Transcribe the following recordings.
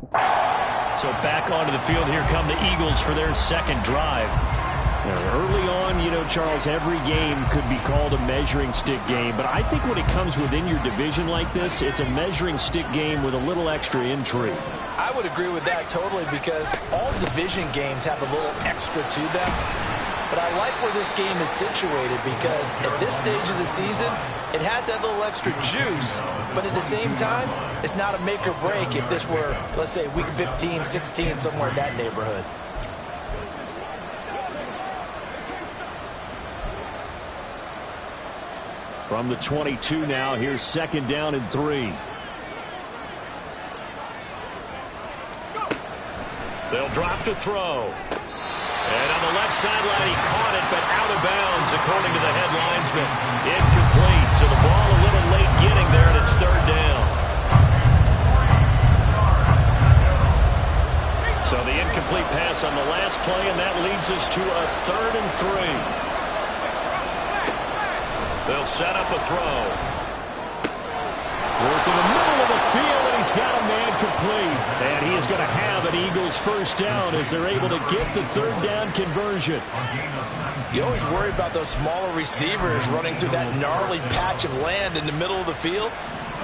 So back onto the field, here come the Eagles for their second drive. Early on, you know, Charles, every game could be called a measuring stick game. But I think when it comes within your division like this, it's a measuring stick game with a little extra intrigue. I would agree with that totally, because all division games have a little extra to them. But I like where this game is situated, because at this stage of the season, it has that little extra juice. But at the same time, it's not a make or break if this were, let's say, week 15, 16, somewhere in that neighborhood. From the 22 now, here's second down and 3. They'll drop to throw. And on the left sideline, he caught it, but out of bounds, according to the head linesman. Incomplete, so the ball a little late getting there, and it's third down. So the incomplete pass on the last play, and that leads us to a 3rd and 3. They'll set up a throw. Work in the middle of the field, and he's got a man complete. And he is going to have an Eagles first down as they're able to get the 3rd down conversion. You always worry about those smaller receivers running through that gnarly patch of land in the middle of the field.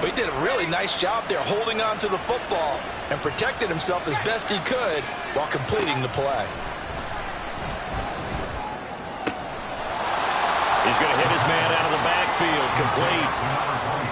But he did a really nice job there holding on to the football and protected himself as best he could while completing the play. He's going to hit his man out of the backfield, complete.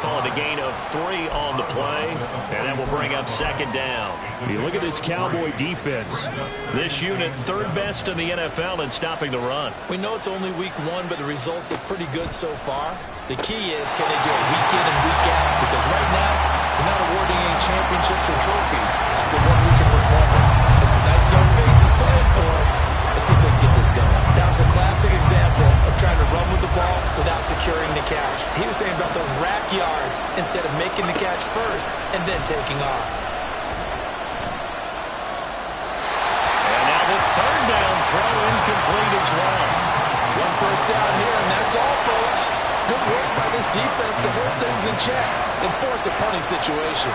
Call it a gain of 3 on the play, and that will bring up second down. You look at this Cowboy defense. This unit, 3rd best in the NFL in stopping the run. We know it's only week 1, but the results are pretty good so far. The key is, can they do it week in and week out? Because right now, they're not awarding any championships or trophies after 1 week of performance. And some nice young faces playing for them. Let's see if they can get this going. That was a classic example of trying to run with the ball without securing the catch. He was thinking about those rack yards instead of making the catch first and then taking off. And now the 3rd down throw incomplete as well. 1 first down here, and that's all, folks. Good work by this defense to hold things in check and force a punting situation.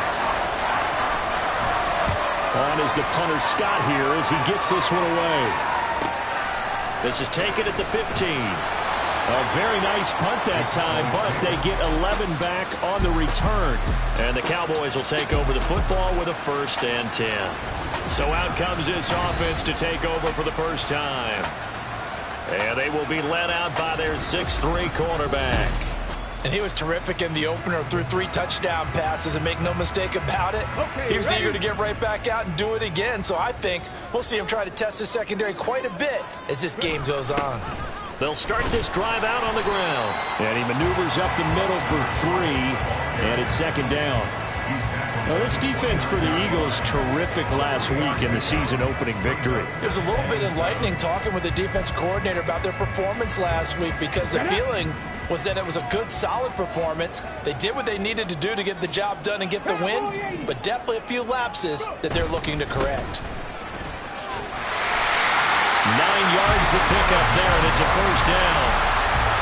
On is the punter Scott here as he gets this one away. This is taken at the 15. A very nice punt that time, but they get 11 back on the return. And the Cowboys will take over the football with a 1st and 10. So out comes this offense to take over for the first time. And they will be led out by their 6'3" quarterback. And he was terrific in the opener, threw 3 touchdown passes, and make no mistake about it, he was eager to get right back out and do it again. So I think we'll see him try to test his secondary quite a bit as this game goes on. They'll start this drive out on the ground. And he maneuvers up the middle for 3, and it's second down. Now, this defense for the Eagles, terrific last week in the season-opening victory. It was a little bit enlightening talking with the defense coordinator about their performance last week, because the feeling was that it was a good, solid performance. They did what they needed to do to get the job done and get the win, but definitely a few lapses that they're looking to correct. 9 yards to pick up there, and it's a first down.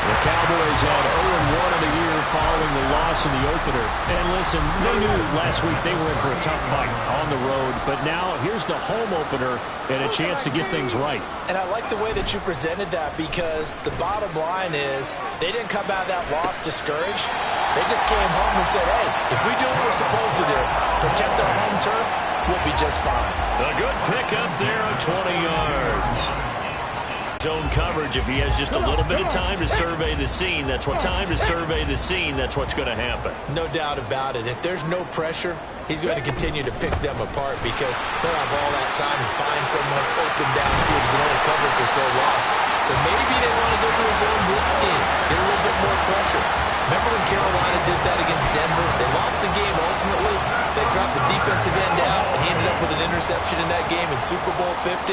The Cowboys had 0-1 in the year following the loss in the opener. And listen, they knew last week they were in for a tough fight on the road. But now here's the home opener and a chance to get things right. And I like the way that you presented that, because the bottom line is they didn't come out of that loss discouraged. They just came home and said, hey, if we do what we're supposed to do, protect our home turf, we'll be just fine. A good pickup there of 20 yards. Zone coverage, if he has just a little bit of time to survey the scene, that's what's going to happen. No doubt about it. If there's no pressure, he's going to continue to pick them apart, because they'll have all that time to find someone open downfield who can only cover for so long. So maybe they want to go to a zone blitz scheme, get a little bit more pressure. Remember when Carolina did that against Denver? They lost the game ultimately. They dropped the defensive end out, and he ended up with an interception in that game in Super Bowl 50.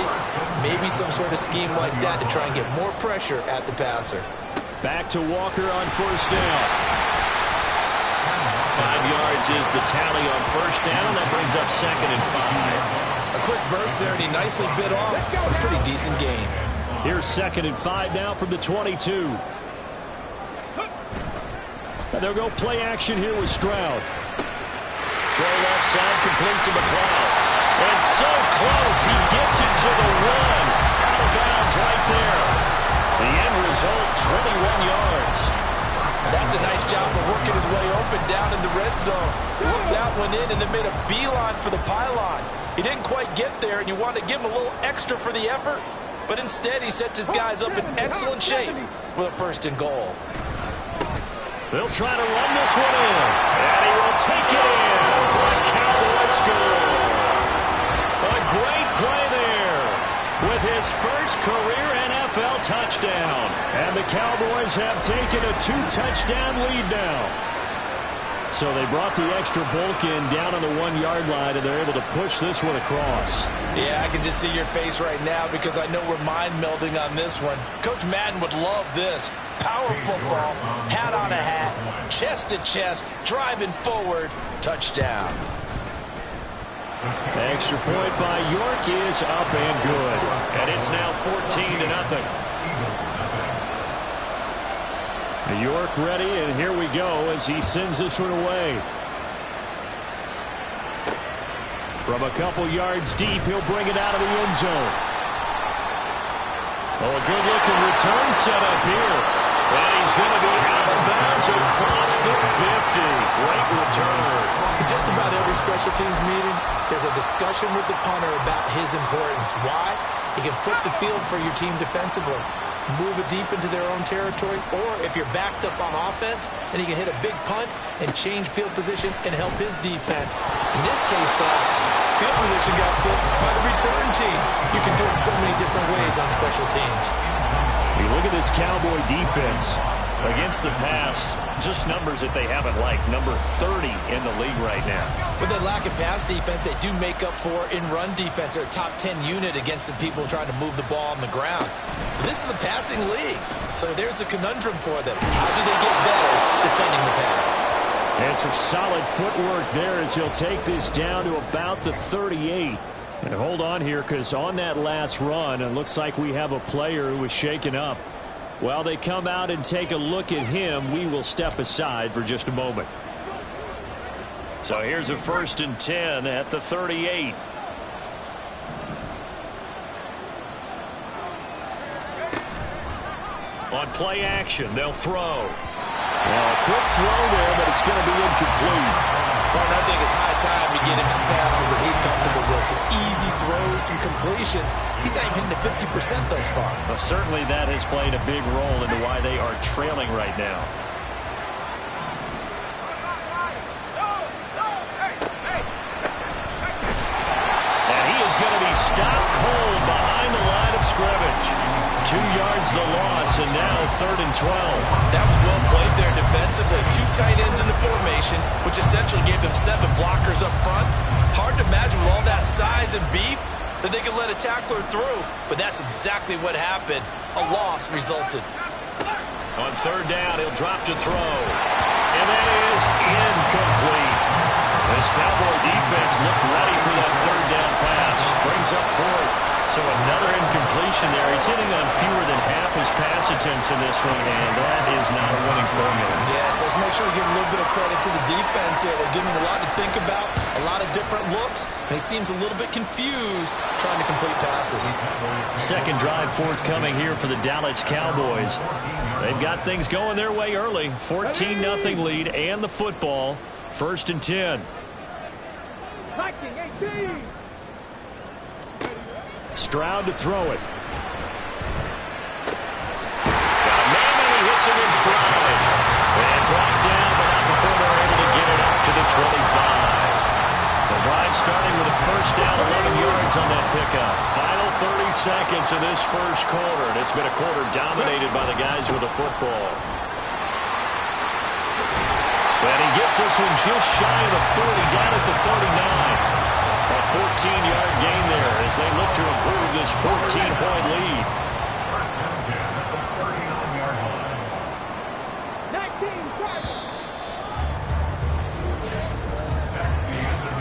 Maybe some sort of scheme like that to try and get more pressure at the passer. Back to Walker on first down. 5 yards is the tally on first down. That brings up second and 5. A quick burst there, and he nicely bit off a pretty decent gain. Here's second and 5 now from the 22. And they'll go play action here with Stroud. Throw left side, complete to McLeod. And so close. He gets it to the one. Out of bounds right there. The end result, 21 yards. That's a nice job of working his way open down in the red zone. Looked that one in and then made a beeline for the pylon. He didn't quite get there, and you want to give him a little extra for the effort. But instead, he sets his guys up in excellent shape with a 1st and goal. They'll try to run this one in. And he will take it in for a Cowboy score. A great play there with his first career NFL touchdown. And the Cowboys have taken a 2-touchdown lead now. So they brought the extra bulk in down on the 1-yard line, and they're able to push this one across. Yeah, I can just see your face right now because I know we're mind melding on this one. Coach Madden would love this. Power football, hat on a hat, chest to chest, driving forward, touchdown. Extra point by York is up and good. And it's now 14-0. York ready, and here we go as he sends this one away. From a couple yards deep, he'll bring it out of the end zone. Oh, a good-looking return set up here. And he's going to be out of bounds across the 50. Great return. In just about every special teams meeting, there's a discussion with the punter about his importance. Why? He can flip the field for your team defensively, move it deep into their own territory, or if you're backed up on offense, then he can hit a big punt and change field position and help his defense. In this case, though, field position got flipped by the return team. You can do it so many different ways on special teams. You look at this Cowboy defense against the pass, just numbers that they haven't liked. Number 30 in the league right now. With that lack of pass defense, they do make up for in run defense. They're a top 10 unit against the people trying to move the ball on the ground. But this is a passing league, so there's a conundrum for them. How do they get better defending the pass? And some solid footwork there as he'll take this down to about the 38. And hold on here, because on that last run, it looks like we have a player who was shaken up. While they come out and take a look at him, we will step aside for just a moment. So here's a 1st and 10 at the 38. On play action, they'll throw. Well, a quick throw there, but it's going to be incomplete. Well, I think it's high time to get him some passes that he's comfortable with. Some easy throws, some completions. He's not even hitting the 50% thus far. Well, certainly that has played a big role into why they are trailing right now. And he is going to be stopped cold behind the line of scrimmage. 2 yards the loss, and now 3rd and 12. That was well played there defensively. 2 tight ends in the formation, which essentially gave them 7 blockers up front. Hard to imagine with all that size and beef that they could let a tackler through, but that's exactly what happened. A loss resulted. On 3rd down, he'll drop to throw. And that is incomplete. This Cowboy defense looked ready for that 3rd down pass. Brings up 4th. So another incompletion there. He's hitting on fewer than half his pass attempts in this one, and that is not a winning formula. Yes, let's make sure we give a little bit of credit to the defense here. They're giving him a lot to think about, a lot of different looks, and he seems a little bit confused trying to complete passes. Second drive forthcoming here for the Dallas Cowboys. They've got things going their way early. 14-0 lead and the football. 1st and 10. Stroud to throw it. Got a man, and he hits him in stride. And brought down, but not before they're able to get it out to the 25. The drive starting with a 1st down, 11 yards on that pickup. Final 30 seconds of this first quarter, and it's been a quarter dominated by the guys with the football. And he gets this one just shy of the 30, down at the 39. A 14-yard gain there as they look to improve this 14-point lead.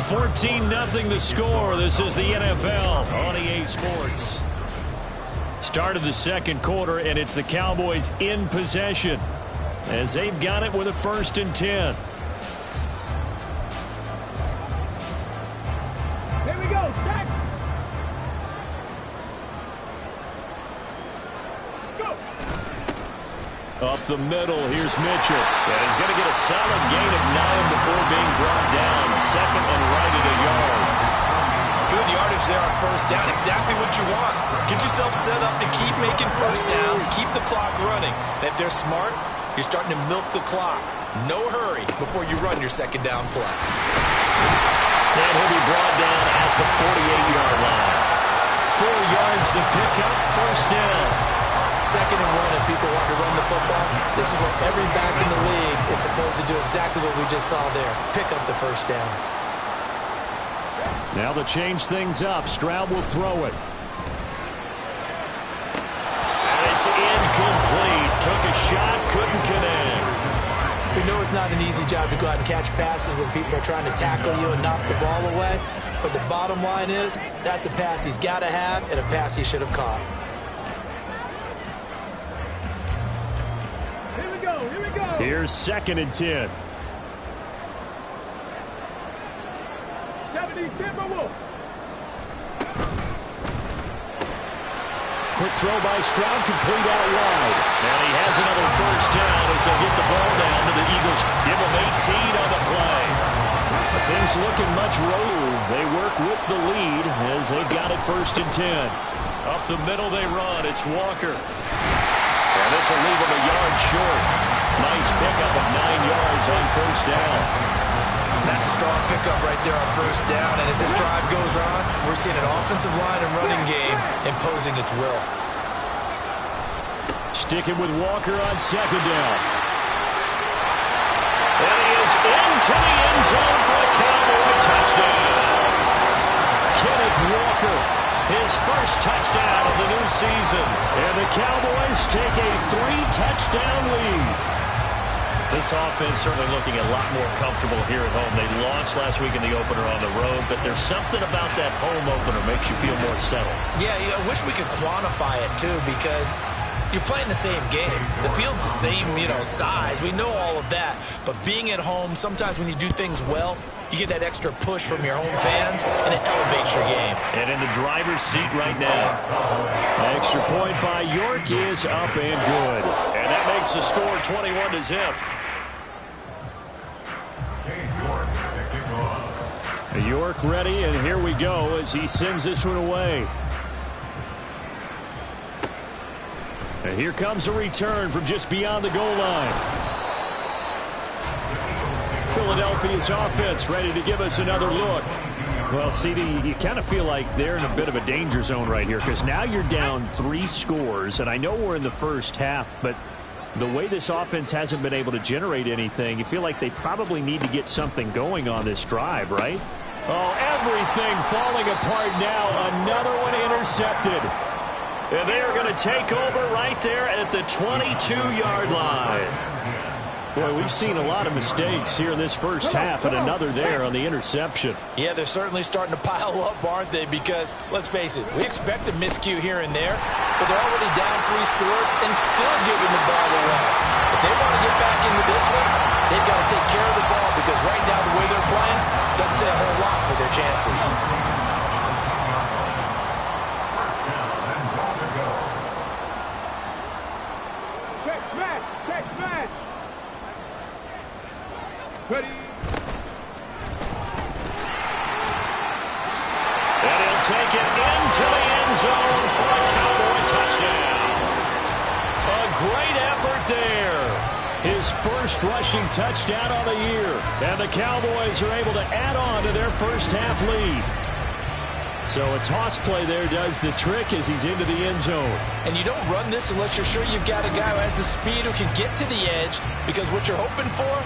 14-0 the score. This is the NFL on EA Sports. Start of the second quarter, and it's the Cowboys in possession as they've got it with a 1st and 10. Here we go, Stack. Up the middle, here's Mitchell. And he's going to get a solid gain of 9 before being brought down. Second and right at a yard. Good yardage there on first down. Exactly what you want. Get yourself set up to keep making first downs, keep the clock running. And if they're smart, you're starting to milk the clock. No hurry before you run your second down play. And he'll be brought down at the 48-yard line. 4 yards to pick up, first down. Second and 1, if people want to run the football, this is what every back in the league is supposed to do, exactly what we just saw there. Pick up the first down. Now to change things up, Stroud will throw it. And it's incomplete. Took a shot, couldn't connect. We know it's not an easy job to go out and catch passes when people are trying to tackle you and knock the ball away. But the bottom line is, that's a pass he's got to have and a pass he should have caught. Here's 2nd and 10. Quick throw by Stroud, complete out wide. And he has another first down as they get the ball down to the Eagles. Give them 18 on the play. Things looking much road. They work with the lead as they've got it 1st and 10. Up the middle they run. It's Walker. And this will leave him a yard short. Nice pickup of 9 yards on first down. That's a strong pickup right there on first down. And as this drive goes on, we're seeing an offensive line and running game imposing its will. Sticking with Walker on 2nd down. And he is into the end zone for a Cowboy touchdown. Kenneth Walker, his first touchdown of the new season. And the Cowboys take a 3-touchdown lead. This offense certainly looking a lot more comfortable here at home. They lost last week in the opener on the road, but there's something about that home opener makes you feel more settled. Yeah, I wish we could quantify it, too, because you're playing the same game. The field's the same, size. We know all of that. But being at home, sometimes when you do things well, you get that extra push from your home fans, and it elevates your game. And in the driver's seat right now. Extra point by York is up and good. And that makes the score 21-0. York ready, and here we go as he sends this one away. And here comes a return from just beyond the goal line. Philadelphia's offense ready to give us another look. Well, CD, you kind of feel like they're in a bit of a danger zone right here because now you're down 3 scores, and I know we're in the first half, but the way this offense hasn't been able to generate anything, you feel like they probably need to get something going on this drive, right? Oh, everything falling apart now. Another one intercepted. And they are going to take over right there at the 22-yard line. Boy, we've seen a lot of mistakes here in this first half, and another there on the interception. Yeah, they're certainly starting to pile up, aren't they? Because, let's face it, we expect a miscue here and there, but they're already down 3 scores and still giving the ball away. If they want to get back into this one, they've got to take care of the ball because right now the way they're playing doesn't say a whole lot for their chances. Ready. And he'll take it into the end zone for a Cowboy touchdown. A great effort there. His first rushing touchdown on the year. And the Cowboys are able to add on to their first half lead. So a toss play there does the trick as he's into the end zone. And you don't run this unless you're sure you've got a guy who has the speed who can get to the edge, because what you're hoping for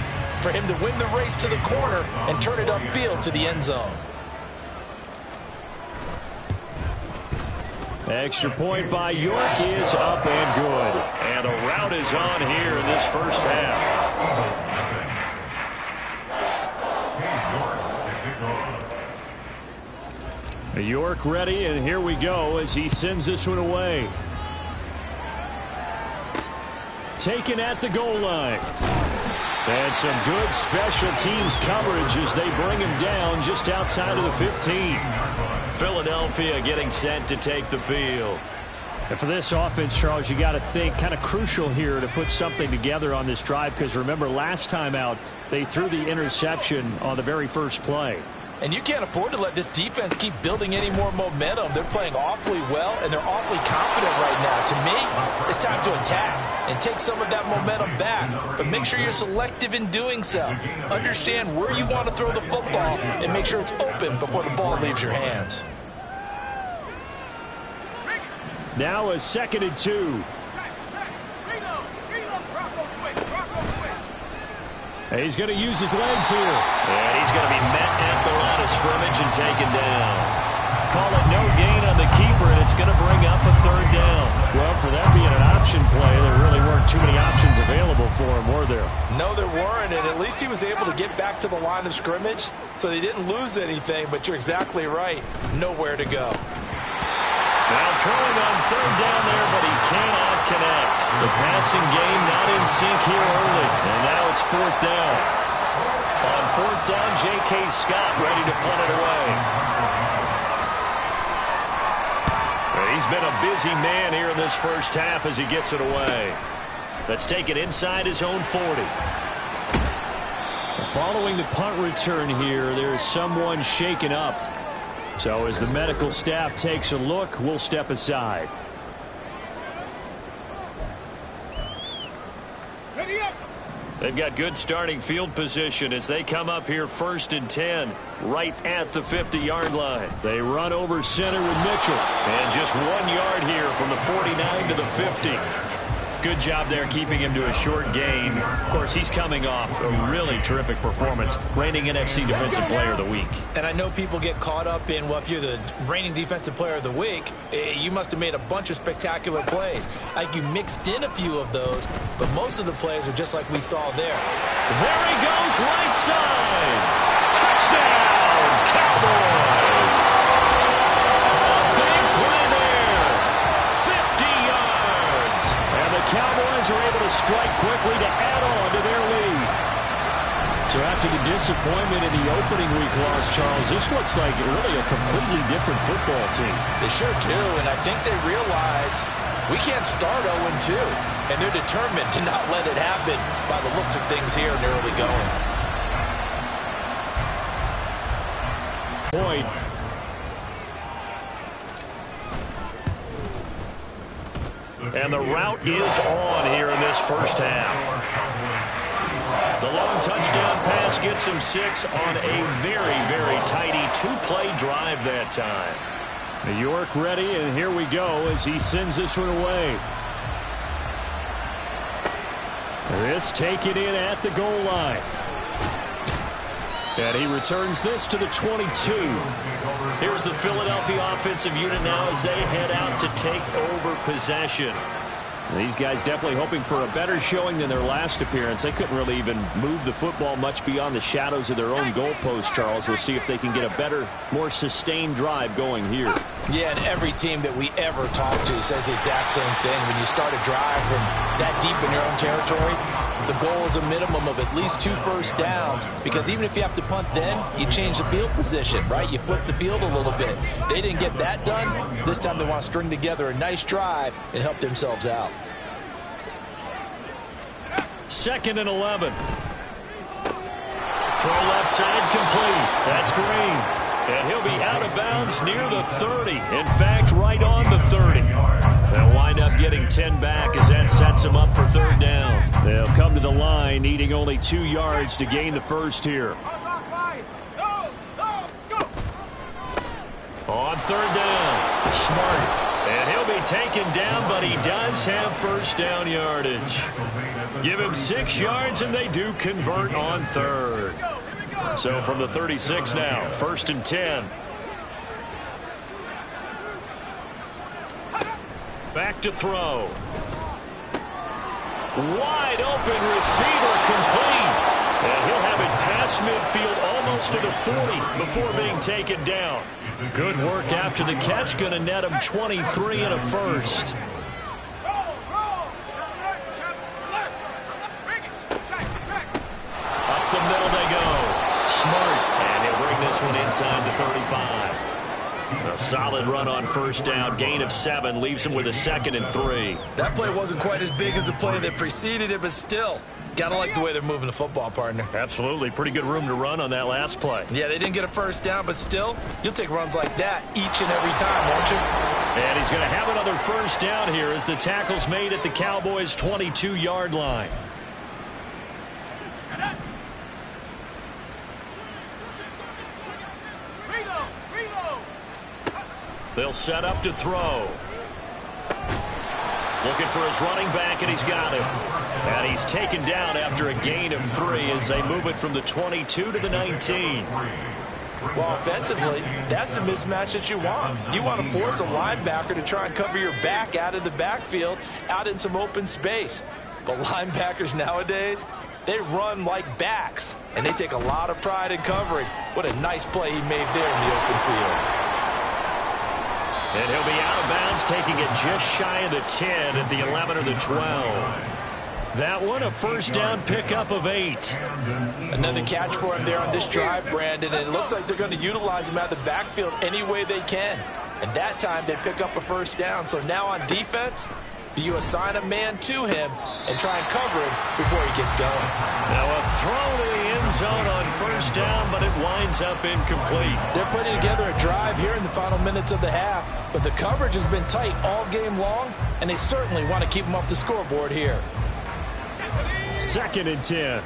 him to win the race to the corner and turn it upfield to the end zone. Extra point by York is up and good. And a rout is on here in this first half. York ready, and here we go as he sends this one away. Taken at the goal line. And some good special teams coverage as they bring him down just outside of the 15. Philadelphia getting set to take the field. And for this offense, Charles, you got to think kind of crucial here to put something together on this drive, because remember last time out they threw the interception on the very first play. And you can't afford to let this defense keep building any more momentum. They're playing awfully well, and they're awfully confident right now. To me, it's time to attack and take some of that momentum back. But make sure you're selective in doing so. Understand where you want to throw the football and make sure it's open before the ball leaves your hands. Now a 2nd and 2. And he's going to use his legs here. And he's going to be met at the line of scrimmage and taken down. Call it no gain on the keeper, and it's going to bring up a 3rd down. Well, for that being an option play, there really weren't too many options available for him, were there? No, there weren't, and at least he was able to get back to the line of scrimmage, so they didn't lose anything, but you're exactly right. Nowhere to go. Now throwing on 3rd down there, but he cannot connect. The passing game not in sync here early, and now it's 4th down. On 4th down, J.K. Scott ready to punt it away. He's been a busy man here in this first half as he gets it away. Let's take it inside his own 40. Following the punt return here, there is someone shaken up. So as the medical staff takes a look, we'll step aside. They've got good starting field position as they come up here 1st and 10, right at the 50-yard line. They run over center with Mitchell. And just 1 yard here from the 49 to the 50. Good job there keeping him to a short gain. Of course, he's coming off a really terrific performance, reigning NFC Defensive Player of the Week. And I know people get caught up in, well, if you're the reigning Defensive Player of the Week, you must have made a bunch of spectacular plays. Like you mixed in a few of those, but most of the plays are just like we saw there. There he goes, right side. Touchdown, Cowboys. A big play there. 50 yards. And the Cowboys are able to strike quickly to add on to their lead. So after the disappointment in the opening week loss, Charles, this looks like really a completely different football team. They sure do, and I think they realize we can't start 0-2, and they're determined to not let it happen by the looks of things here in the early going. Point. And the route is on here in this first half. The long touchdown pass gets him 6 on a very, very tidy 2-play drive that time. New York ready, and here we go as he sends this one away. This taken in at the goal line. And he returns this to the 22. Here's the Philadelphia offensive unit now as they head out to take over possession. These guys definitely hoping for a better showing than their last appearance. They couldn't really even move the football much beyond the shadows of their own goalpost, Charles. We'll see if they can get a better, more sustained drive going here. Yeah, and every team that we ever talk to says the exact same thing. When you start a drive from that deep in your own territory, the goal is a minimum of at least 2 first downs, because even if you have to punt then, you change the field position, right? You flip the field a little bit. They didn't get that done. This time they want to string together a nice drive and help themselves out. 2nd and 11. Throw left side complete. That's Green. And he'll be out of bounds near the 30. In fact, right on the 30. They'll wind up getting 10 back as that sets them up for 3rd down. They'll come to the line, needing only 2 yards to gain the first here. On 3rd down, Smart. And he'll be taken down, but he does have first down yardage. Give him 6 yards, and they do convert on 3rd. So from the 36 now, 1st and 10. Back to throw. Wide open receiver complete. And he'll have it past midfield almost to the 40 before being taken down. Good work after the catch. Going to net him 23 and a first. Up the middle they go. Smart. And he'll bring this one inside the 35. A solid run on first down. Gain of 7 leaves him with a 2nd and 3. That play wasn't quite as big as the play that preceded it, but still, got to like the way they're moving the football, partner. Absolutely. Pretty good room to run on that last play. Yeah, they didn't get a first down, but still, you'll take runs like that each and every time, won't you? And he's going to have another first down here as the tackle's made at the Cowboys' 22-yard line. They'll set up to throw. Looking for his running back, and he's got him. And he's taken down after a gain of 3 as they move it from the 22 to the 19. Well, offensively, that's the mismatch that you want. You want to force a linebacker to try and cover your back out of the backfield, out in some open space. But linebackers nowadays, they run like backs, and they take a lot of pride in covering. What a nice play he made there in the open field. And he'll be out of bounds, taking it just shy of the 10 at the 11 or the 12. That one, a first down pickup of 8. Another catch for him there on this drive, Brandon, and it looks like they're going to utilize him out of the backfield any way they can. And that time they pick up a first down. So now on defense, do you assign a man to him and try and cover him before he gets going? Now a throw to the end zone on first down, but it winds up incomplete. They're putting together a drive here in the final minutes of the half, but the coverage has been tight all game long, and they certainly want to keep them off the scoreboard here. 2nd and 10.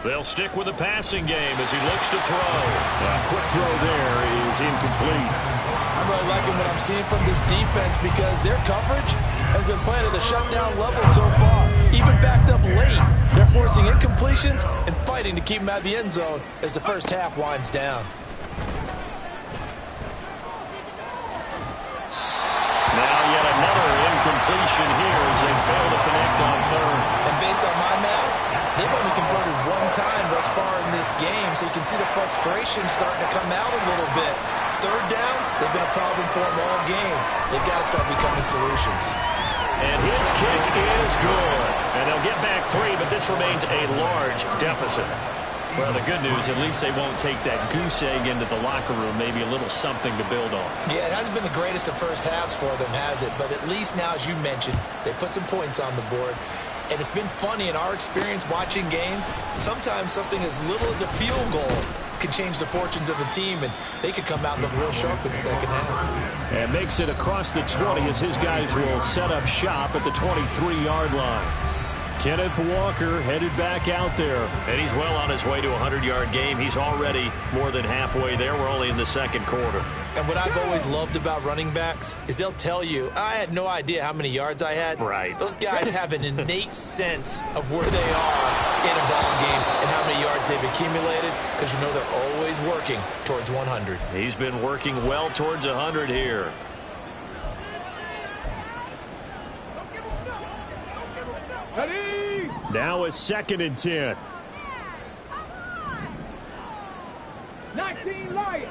They'll stick with the passing game as he looks to throw. A quick throw there is incomplete. I'm really liking what I'm seeing from this defense because their coverage has been playing at a shutdown level so far. Even backed up late, they're forcing incompletions and fighting to keep them out of the end zone as the first half winds down. Now yet another incompletion here as they fail to connect on third. And based on my math, they've only converted one time thus far in this game, so you can see the frustration starting to come out a little bit. Third downs, they've been a problem for them all game. They've got to start becoming solutions. And his kick is good. And they'll get back 3, but this remains a large deficit. Well, the good news, at least they won't take that goose egg into the locker room. Maybe a little something to build on. Yeah, it hasn't been the greatest of first halves for them, has it? But at least now, as you mentioned, they put some points on the board. And it's been funny in our experience watching games. Sometimes something as little as a field goal can change the fortunes of a team, and they could come out and look real sharp in the second half. And makes it across the 20 as his guys will set up shop at the 23-yard line. Kenneth Walker headed back out there. And he's well on his way to a 100-yard game. He's already more than halfway there. We're only in the second quarter. And what I've always loved about running backs is they'll tell you, I had no idea how many yards I had. Right. Those guys have an innate sense of where they are in a ball game and how many yards they've accumulated, because you know they're always working towards 100. He's been working well towards 100 here. Now a 2nd and 10. 19 Lions.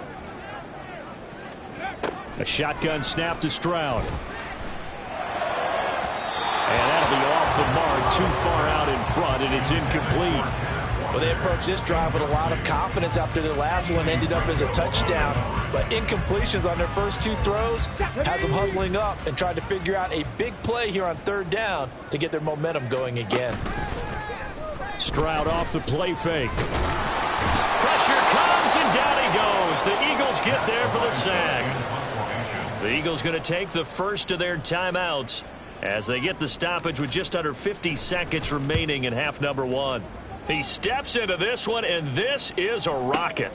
A shotgun snap to Stroud. And that'll be off the mark, too far out in front, and it's incomplete. Well, they approached this drive with a lot of confidence after their last one ended up as a touchdown. But incompletions on their first 2 throws has them huddling up and trying to figure out a big play here on 3rd down to get their momentum going again. Stroud off the play fake. Pressure comes, and down he goes. The Eagles get there for the sack. The Eagles going to take the first of their timeouts as they get the stoppage with just under 50 seconds remaining in half number 1. He steps into this one, and this is a rocket.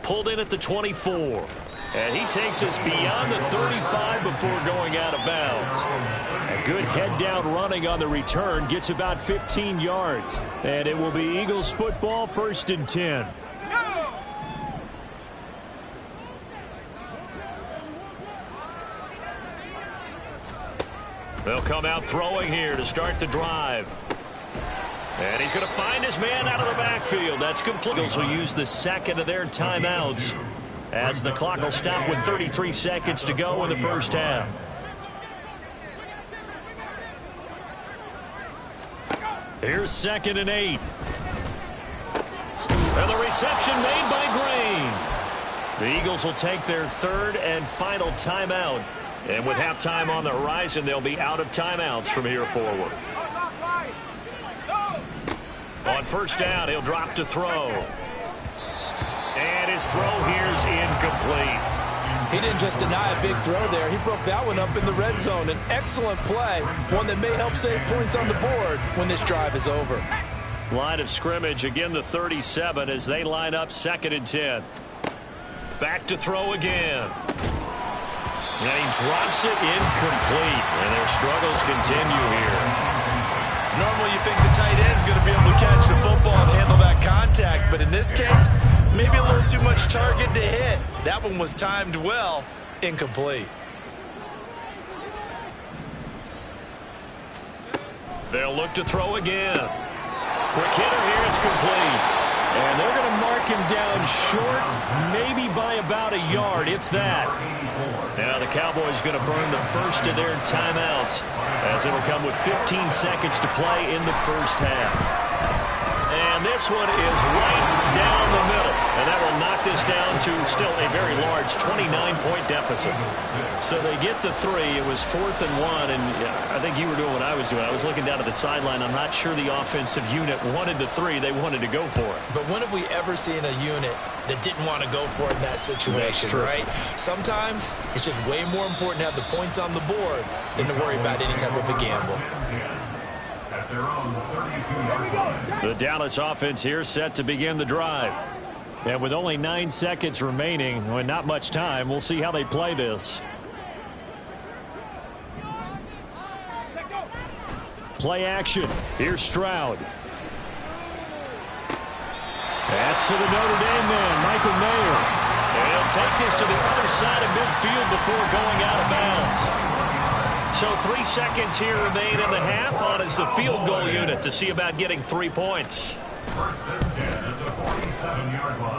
Pulled in at the 24. And he takes us beyond the 35 before going out of bounds. A good head-down running on the return. Gets about 15 yards. And it will be Eagles football, 1st and 10. They'll come out throwing here to start the drive. And he's going to find his man out of the backfield. That's complete. Eagles will use the second of their timeouts as the clock will stop with 33 seconds to go in the first half. Here's 2nd and 8. And the reception made by Green. The Eagles will take their third and final timeout. And with halftime on the horizon, they'll be out of timeouts from here forward. On first down, he'll drop to throw. And his throw here's incomplete. He didn't just deny a big throw there. He broke that one up in the red zone. An excellent play, one that may help save points on the board when this drive is over. Line of scrimmage, again the 37 as they line up 2nd and 10. Back to throw again. And he drops it incomplete. And their struggles continue here. Normally you think the tight end's going to be able to catch the football and handle that contact. But in this case, maybe a little too much target to hit. That one was timed well. Incomplete. They'll look to throw again. Quick hitter here, it's complete. And they're going to mark him down short, maybe by about a yard, if that. Now the Cowboys going to burn the first of their timeouts as it'll come with 15 seconds to play in the first half. And this one is right down the middle. And that will knock this down to still a very large 29-point deficit. So they get the 3. It was 4th and 1. And I think you were doing what I was doing. I was looking down at the sideline. I'm not sure the offensive unit wanted the 3. They wanted to go for it. But when have we ever seen a unit that didn't want to go for it in that situation, right? Sometimes it's just way more important to have the points on the board than to worry about any type of a gamble. The Dallas offense here set to begin the drive. And with only 9 seconds remaining, and not much time, we'll see how they play this. Play action. Here's Stroud. That's to the Notre Dame man, Michael Mayer. And he'll take this to the other side of midfield before going out of bounds. So 3 seconds here remain in the half on as the field goal unit to see about getting 3 points.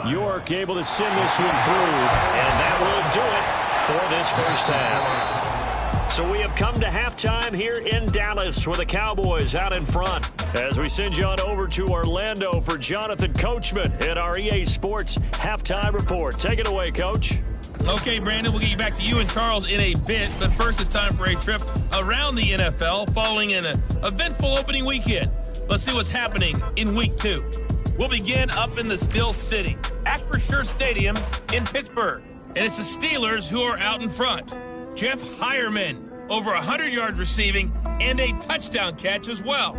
York able to send this one through, and that will do it for this first half. So we have come to halftime here in Dallas with the Cowboys out in front. As we send you on over to Orlando for Jonathan Coachman at our EA Sports Halftime Report. Take it away, Coach. Okay, Brandon, we'll get you back to you and Charles in a bit, but first it's time for a trip around the NFL following an eventful opening weekend. Let's see what's happening in Week 2. We'll begin up in the Steel City, Acrisure Stadium in Pittsburgh, and it's the Steelers who are out in front. Jeff Hireman, over 100 yards receiving and a touchdown catch as well.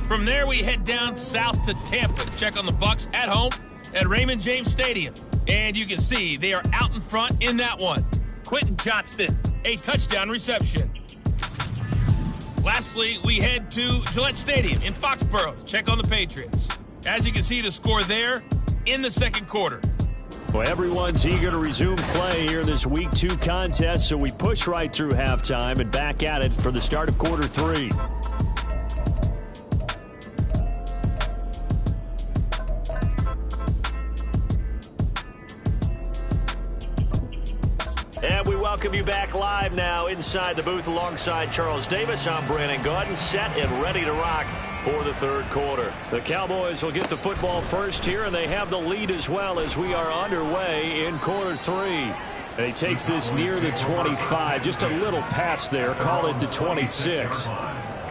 From there, we head down south to Tampa to check on the Bucs at home at Raymond James Stadium. And you can see they are out in front in that one. Quentin Johnston, a touchdown reception. Lastly, we head to Gillette Stadium in Foxborough to check on the Patriots. As you can see, the score there in the second quarter. Well, everyone's eager to resume play here in this Week 2 contest, so we push right through halftime and back at it for the start of quarter 3. And we welcome you back live now inside the booth alongside Charles Davis. I'm Brandon Gaudin, set and ready to rock for the third quarter. The Cowboys will get the football first here, and they have the lead as well as we are underway in quarter 3. And he takes this near the 25, just a little past there, call it the 26.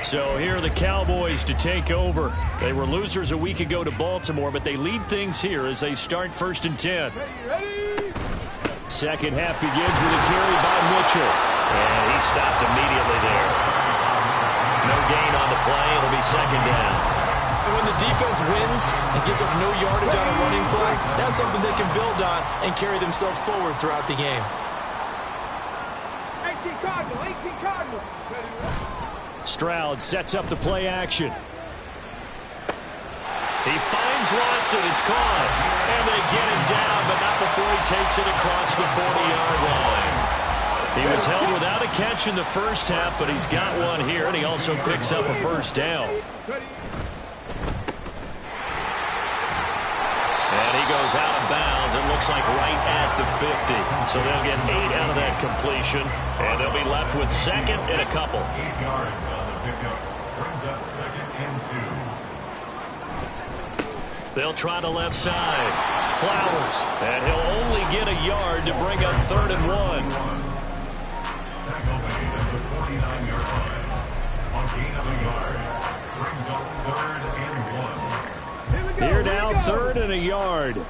So here are the Cowboys to take over. They were losers a week ago to Baltimore, but they lead things here as they start 1st and 10. Second half begins with a carry by Mitchell. And he stopped immediately there. No gain on the play. It'll be 2nd down. And when the defense wins and gets up no yardage on a running play, that's something they can build on and carry themselves forward throughout the game. 18 Cardinals. Stroud sets up the play action. He finds Watson. It's caught. And they get him down, but not before he takes it across the 40-yard line. He was held without a catch in the first half, but he's got one here, and he also picks up a first down. And he goes out of bounds. It looks like right at the 50. So they'll get 8 out of that completion, and they'll be left with 2nd and a couple. 8 yards on the pickup. Brings up 2nd and 2. They'll try the left side. Flowers. And he'll only get a yard to bring up 3rd and 1. Tackle made at the 49-yard line. On gain of a yard. Brings up 3rd and 1. Here now, 3rd and a yard.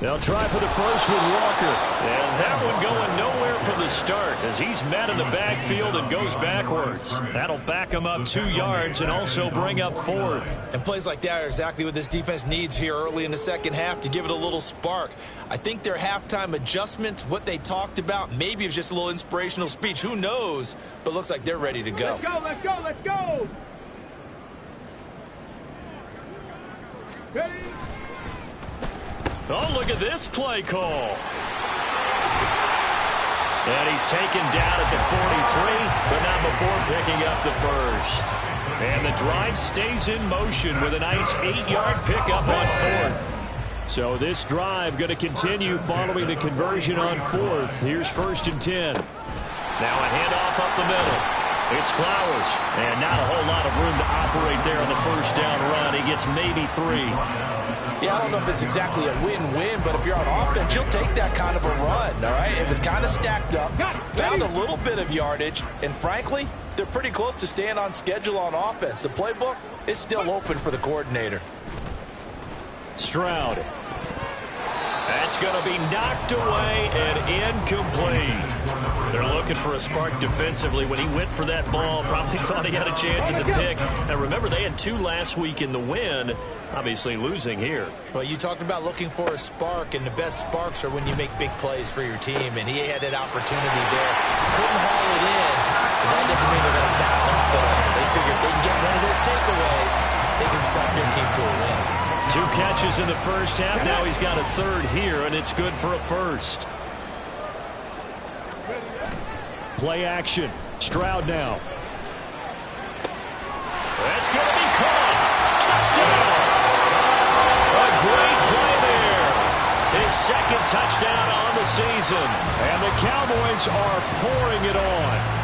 They'll try for the first with Walker. And that one going nowhere from the start as he's met in the backfield and goes backwards. That'll back him up 2 yards and also bring up 4th. And plays like that are exactly what this defense needs here early in the second half to give it a little spark. I think their halftime adjustments, what they talked about, maybe it was just a little inspirational speech. Who knows? But looks like they're ready to go. Let's go, let's go, let's go! Ready? Oh, look at this play call. And he's taken down at the 43, but not before picking up the first. And the drive stays in motion with a nice 8-yard pickup on 4th. So this drive going to continue following the conversion on 4th. Here's 1st and 10. Now a handoff up the middle. It's Flowers. And not a whole lot of room to operate there on the first down run. He gets maybe 3. Yeah, I don't know if it's exactly a win-win, but if you're on offense, you'll take that kind of a run, all right? It was kind of stacked up, found a little bit of yardage, and frankly, they're pretty close to staying on schedule on offense. The playbook is still open for the coordinator. Stroud. That's going to be knocked away and incomplete. They're looking for a spark defensively. When he went for that ball, probably thought he had a chance at the pick. And remember, they had 2 last week in the win, obviously losing here. Well, you talked about looking for a spark, and the best sparks are when you make big plays for your team, and he had that opportunity there. Couldn't haul it in, but that doesn't mean they're going to back off at all. They figure if they can get one of those takeaways, they can spark their team to a win. 2 catches in the first half. Now he's got a 3rd here, and it's good for a first. Play action. Stroud now. That's going to be caught. Touchdown. A great play there. His 2nd touchdown on the season. And the Cowboys are pouring it on.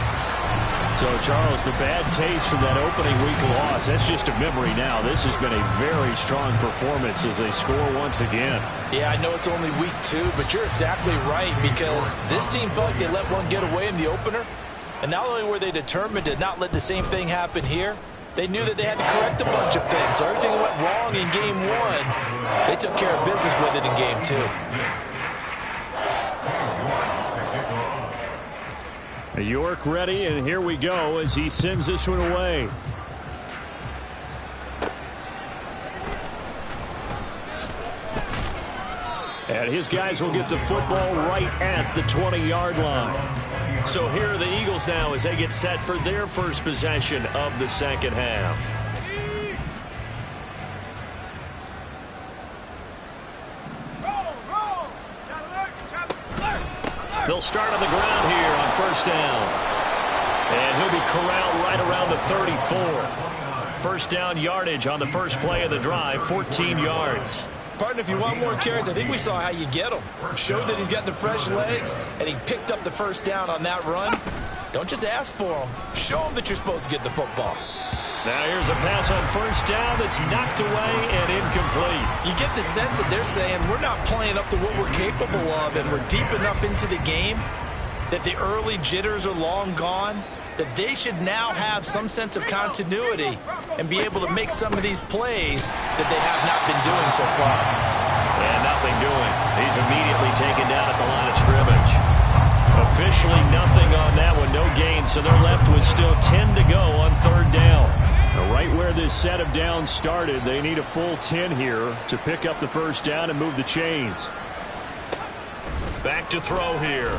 So, Charles, the bad taste from that opening week loss, that's just a memory now. This has been a very strong performance as they score once again. Yeah, I know it's only week 2, but you're exactly right because this team felt like they let one get away in the opener. And not only were they determined to not let the same thing happen here, they knew that they had to correct a bunch of things. So everything that went wrong in game 1, they took care of business with it in game 2. York ready, and here we go as he sends this one away. And his guys will get the football right at the 20-yard line. So here are the Eagles now as they get set for their first possession of the second half. They'll start on the ground here on first down. And he'll be corralled right around the 34. First down yardage on the first play of the drive, 14 yards. Partner, if you want more carries, I think we saw how you get them. Showed that he's got the fresh legs, and he picked up the first down on that run. Don't just ask for them. Show them that you're supposed to get the football. Now here's a pass on first down that's knocked away and incomplete. You get the sense that they're saying we're not playing up to what we're capable of, and we're deep enough into the game that the early jitters are long gone, that they should now have some sense of continuity and be able to make some of these plays that they have not been doing so far. And nothing doing. He's immediately taken down at the line of scrimmage. Officially nothing on that one, no gain, so they're left with still 10 to go on third down. Right where this set of downs started, they need a full 10 here to pick up the first down and move the chains. Back to throw here.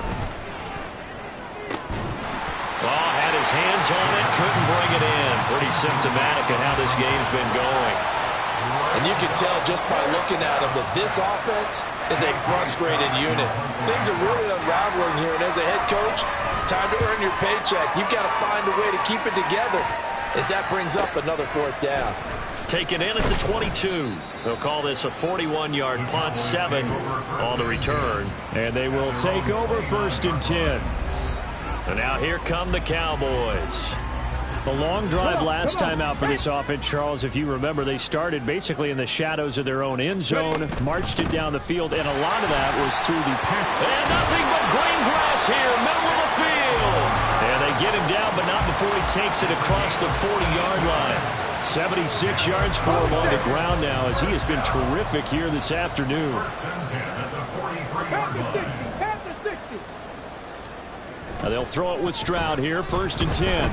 Oh, had his hands on it, couldn't bring it in. Pretty symptomatic of how this game's been going. And you can tell just by looking at him that this offense is a frustrated unit. Things are really unraveling here, and as a head coach, time to earn your paycheck. You've got to find a way to keep it together as that brings up another fourth down. Taken in at the 22. They'll call this a 41-yard punt, 7 on the return. And they will take over first and 10. And now here come the Cowboys. A long drive last time out for this offense, Charles. If you remember, they started basically in the shadows of their own end zone, marched it down the field, and a lot of that was through the pack. And nothing but green grass here, middle of the field. And they get him down, but not before he takes it across the 40-yard line. 76 yards for him on the ground now, as he has been terrific here this afternoon. Now they'll throw it with Stroud here, 1st and 10.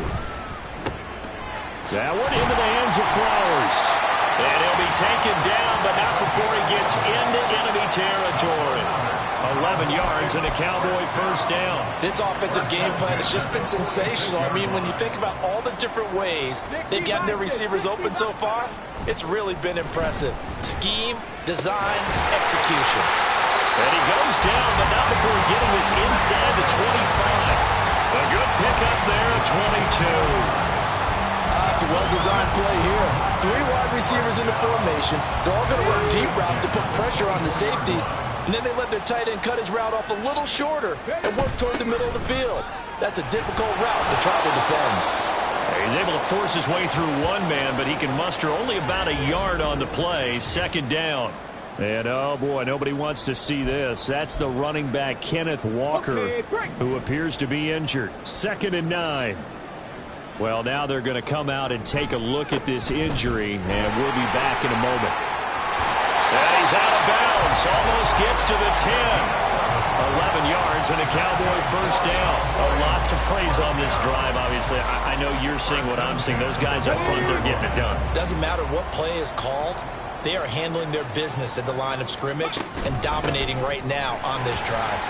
That one into the hands of Flowers. And he'll be taken down, but not before he gets into enemy territory. 11 yards and a Cowboy 1st down. This offensive game plan has just been sensational. I mean, when you think about all the different ways they've gotten their receivers open so far, it's really been impressive. Scheme, design, execution. And he goes down, but not before getting this inside the 25. A good pickup there at 22. It's a well-designed play here. 3 wide receivers in the formation. They're all going to work deep routes to put pressure on the safeties. And then they let their tight end cut his route off a little shorter and work toward the middle of the field. That's a difficult route to try to defend. He's able to force his way through one man, but he can muster only about a yard on the play. 2nd down. And, oh, boy, nobody wants to see this. That's the running back, Kenneth Walker, who appears to be injured. 2nd and 9. Well, now they're going to come out and take a look at this injury, and we'll be back in a moment. And he's out of bounds. Almost gets to the 10. 11 yards and a Cowboy 1st down. A lot to praise on this drive, obviously. I know you're seeing what I'm seeing. Those guys up front, they're getting it done. Doesn't matter what play is called. They are handling their business at the line of scrimmage and dominating right now on this drive.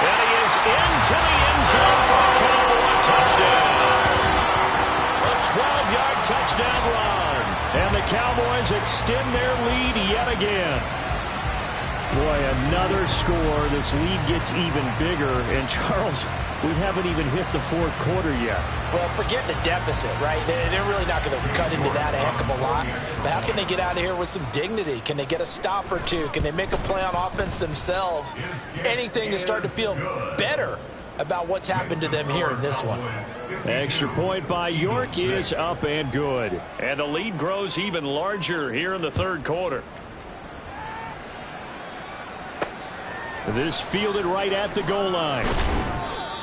And he is into the end zone for a Cowboy touchdown. A 12-yard touchdown run. And the Cowboys extend their lead yet again. Boy, another score. This lead gets even bigger. And, Charles, we haven't even hit the 4th quarter yet. Well, forget the deficit, right? They're really not going to cut into that a heck of a lot. But how can they get out of here with some dignity? Can they get a stop or two? Can they make a play on offense themselves? Anything to start to feel better about what's happened to them here in this one. Extra point by York is up and good. And the lead grows even larger here in the 3rd quarter. This fielded right at the goal line.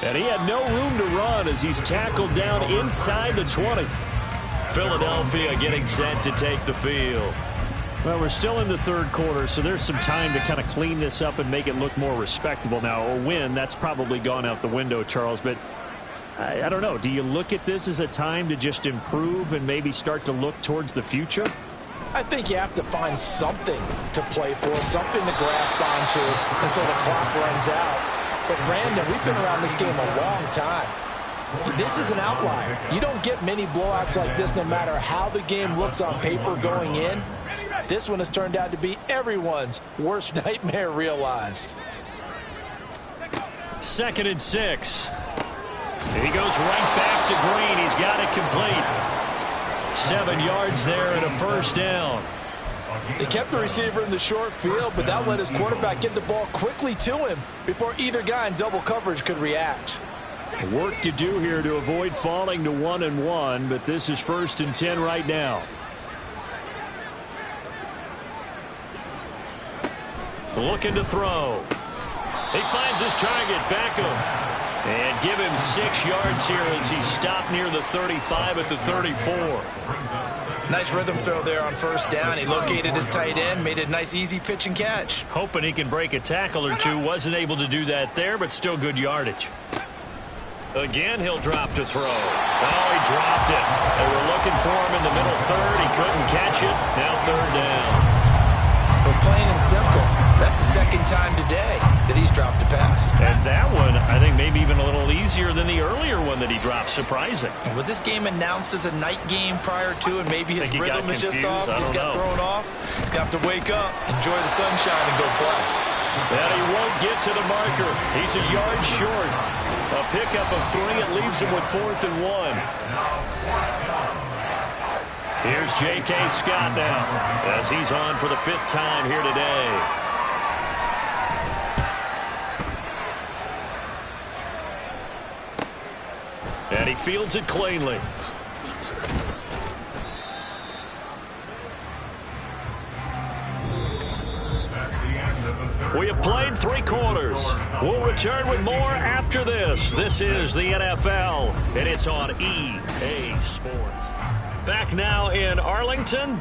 And he had no room to run as he's tackled down inside the 20. Philadelphia getting set to take the field. Well, we're still in the 3rd quarter, so there's some time to kind of clean this up and make it look more respectable. Now, a win, that's probably gone out the window, Charles, but I don't know. Do you look at this as a time to just improve and maybe start to look towards the future? I think you have to find something to play for, something to grasp onto until the clock runs out. But, Brandon, we've been around this game a long time. This is an outlier. You don't get many blowouts like this no matter how the game looks on paper going in. This one has turned out to be everyone's worst nightmare realized. 2nd and 6. He goes right back to Green. He's got it complete. 7 yards there and a 1st down. They kept the receiver in the short field, but that let his quarterback get the ball quickly to him before either guy in double coverage could react. Work to do here to avoid falling to 1-1, but this is 1st and 10 right now. Looking to throw. He finds his target, Beckham. And give him 6 yards here as he stopped near the 35 at the 34. Nice rhythm throw there on 1st down. He located his tight end, made a nice easy pitch and catch. Hoping he can break a tackle or two. Wasn't able to do that there, but still good yardage. Again, he'll drop to throw. Oh, he dropped it. They were looking for him in the middle 3rd. He couldn't catch it. Now 3rd down. But plain and simple, that's the 2nd time today that he's dropped a pass. And that one, I think, maybe even a little easier than the earlier one that he dropped. Surprising. Was this game announced as a night game prior to, and maybe his rhythm is just off? He's got thrown off. He's got to wake up, enjoy the sunshine, and go play. And he won't get to the marker. He's a yard short. A pickup of 3. It leaves him with 4th and 1. Here's J.K. Scott now as he's on for the 5th time here today. And he fields it cleanly. We have played 3 quarters. We'll return with more after this. This is the NFL, and it's on EA Sports. Back now in Arlington,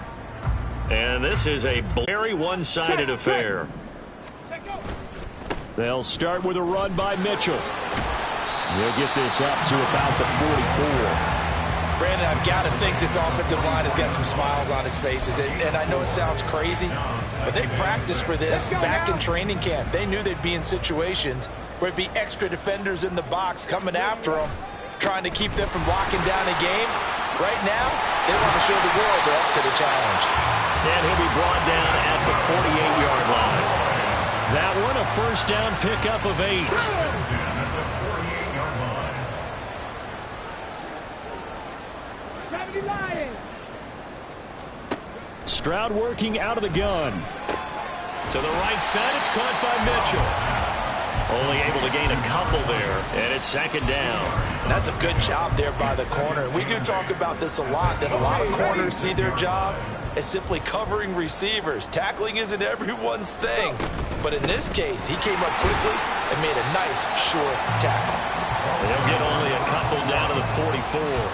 and this is a very one-sided affair. They'll start with a run by Mitchell. They'll get this up to about the 44. Brandon, I've got to think this offensive line has got some smiles on its faces. And I know it sounds crazy, but they practiced for this back in training camp. They knew they'd be in situations where it'd be extra defenders in the box coming after them, trying to keep them from locking down a game. Right now, they want to show the world they're up to the challenge. And he'll be brought down at the 48-yard line. That one, a first down pickup of 8. Stroud working out of the gun. To the right side, it's caught by Mitchell. Only able to gain a couple there, and it's second down. And that's a good job there by the corner. We do talk about this a lot, that a lot of corners see their job as simply covering receivers. Tackling isn't everyone's thing. But in this case, he came up quickly and made a nice, short tackle. They'll get only a couple down to the 44.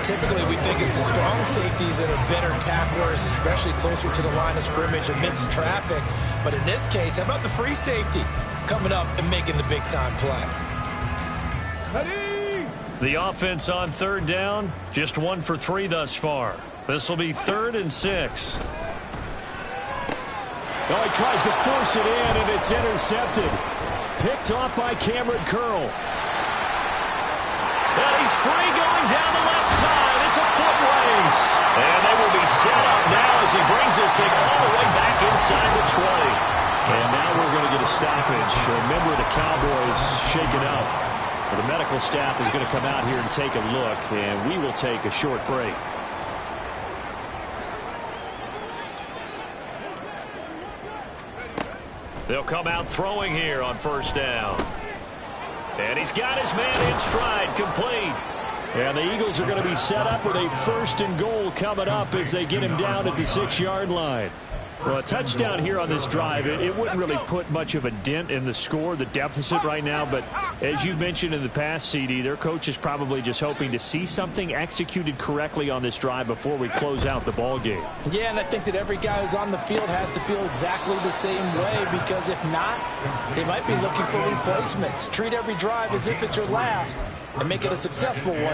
Typically, we think it's the strong safeties that are better tacklers, especially closer to the line of scrimmage amidst traffic. But in this case, how about the free safety coming up and making the big-time play? The offense on third down, just 1 for 3 thus far. This will be 3rd and 6. Oh, he tries to force it in, and it's intercepted. Picked off by Cameron Curl. And he's free going down the left side. It's a foot race. And they will be set up now as he brings this thing all the way back inside the 20. And now we're going to get a stoppage. A member of the Cowboys shaken up. The medical staff is going to come out here and take a look, and we will take a short break. They'll come out throwing here on first down. And he's got his man in stride, complete. And the Eagles are going to be set up with a 1st and goal coming up as they get him down at the 6-yard line. Well, a touchdown here on this drive, it wouldn't really put much of a dent in the score, the deficit right now. But as you mentioned in the past, CD, their coach is probably just hoping to see something executed correctly on this drive before we close out the ball game. Yeah, and I think that every guy who's on the field has to feel exactly the same way, because if not, they might be looking for replacements. Treat every drive as if it's your last and make it a successful one.